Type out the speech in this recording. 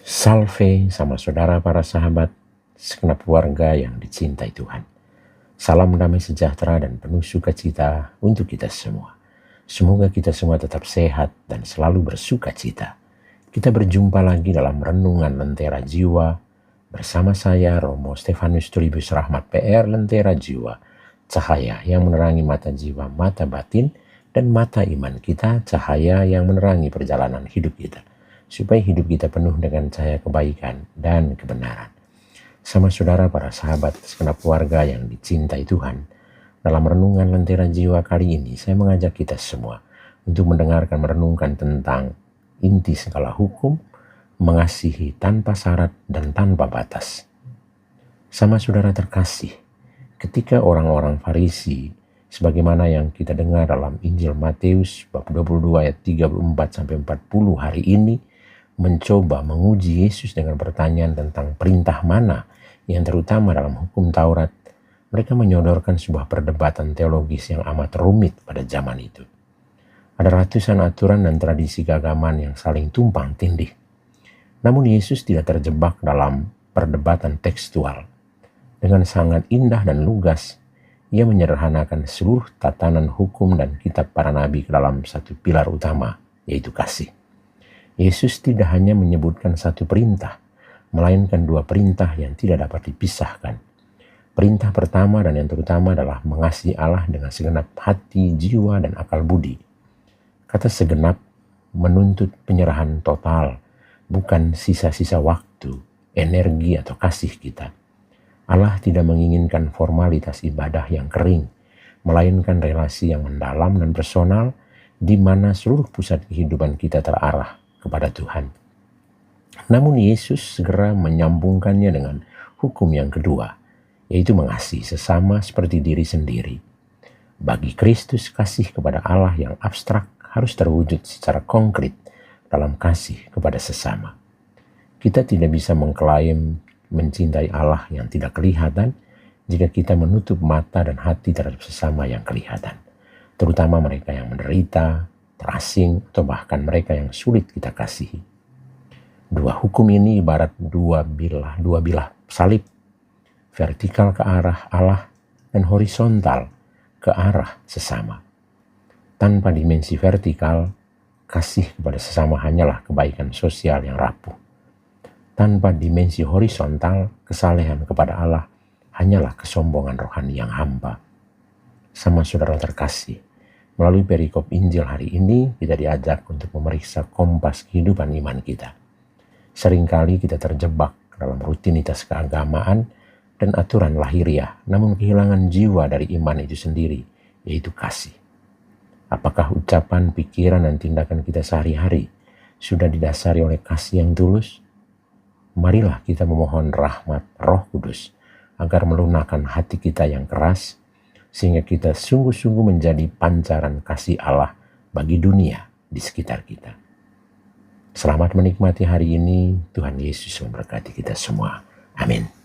Salve sama saudara para sahabat, segenap keluarga yang dicintai Tuhan. Salam damai sejahtera dan penuh sukacita untuk kita semua. Semoga kita semua tetap sehat dan selalu bersukacita. Kita berjumpa lagi dalam Renungan Lentera Jiwa bersama saya Romo Stefanus Turibus Rahmat PR Lentera Jiwa, cahaya yang menerangi mata jiwa, mata batin, dan mata iman kita, cahaya yang menerangi perjalanan hidup kita, supaya hidup kita penuh dengan cahaya kebaikan dan kebenaran. Sama saudara para sahabat segenap keluarga yang dicintai Tuhan, dalam Renungan Lentera Jiwa kali ini saya mengajak kita semua untuk mendengarkan merenungkan tentang inti segala hukum, mengasihi tanpa syarat dan tanpa batas. Sama saudara terkasih, ketika orang-orang Farisi, sebagaimana yang kita dengar dalam Injil Matius bab 22 ayat 34-40 hari ini, mencoba menguji Yesus dengan pertanyaan tentang perintah mana yang terutama dalam hukum Taurat, mereka menyodorkan sebuah perdebatan teologis yang amat rumit pada zaman itu. Ada ratusan aturan dan tradisi keagamaan yang saling tumpang tindih. Namun Yesus tidak terjebak dalam perdebatan tekstual. Dengan sangat indah dan lugas, ia menyederhanakan seluruh tatanan hukum dan kitab para nabi ke dalam satu pilar utama, yaitu kasih. Yesus tidak hanya menyebutkan satu perintah, melainkan dua perintah yang tidak dapat dipisahkan. Perintah pertama dan yang terutama adalah mengasihi Allah dengan segenap hati, jiwa, dan akal budi. Kata segenap menuntut penyerahan total, bukan sisa-sisa waktu, energi, atau kasih kita. Allah tidak menginginkan formalitas ibadah yang kering, melainkan relasi yang mendalam dan personal, di mana seluruh pusat kehidupan kita terarah kepada Tuhan. Namun Yesus segera menyambungkannya dengan hukum yang kedua, yaitu mengasihi sesama seperti diri sendiri. Bagi Kristus, kasih kepada Allah yang abstrak harus terwujud secara konkret dalam kasih kepada sesama. Kita tidak bisa mengklaim mencintai Allah yang tidak kelihatan jika kita menutup mata dan hati terhadap sesama yang kelihatan, terutama mereka yang menderita, terasing, atau bahkan mereka yang sulit kita kasihi. Dua hukum ini ibarat dua bilah salib, vertikal ke arah Allah dan horizontal ke arah sesama. Tanpa dimensi vertikal, kasih kepada sesama hanyalah kebaikan sosial yang rapuh. Tanpa dimensi horizontal, kesalehan kepada Allah hanyalah kesombongan rohani yang hampa. Sama saudara terkasih, melalui perikop Injil hari ini kita diajak untuk memeriksa kompas kehidupan iman kita. Seringkali kita terjebak dalam rutinitas keagamaan dan aturan lahiriah, namun kehilangan jiwa dari iman itu sendiri, yaitu kasih. Apakah ucapan, pikiran, dan tindakan kita sehari-hari sudah didasari oleh kasih yang tulus? Marilah kita memohon rahmat Roh Kudus agar melunakkan hati kita yang keras, sehingga kita sungguh-sungguh menjadi pancaran kasih Allah bagi dunia di sekitar kita. Selamat menikmati hari ini. Tuhan Yesus memberkati kita semua. Amin.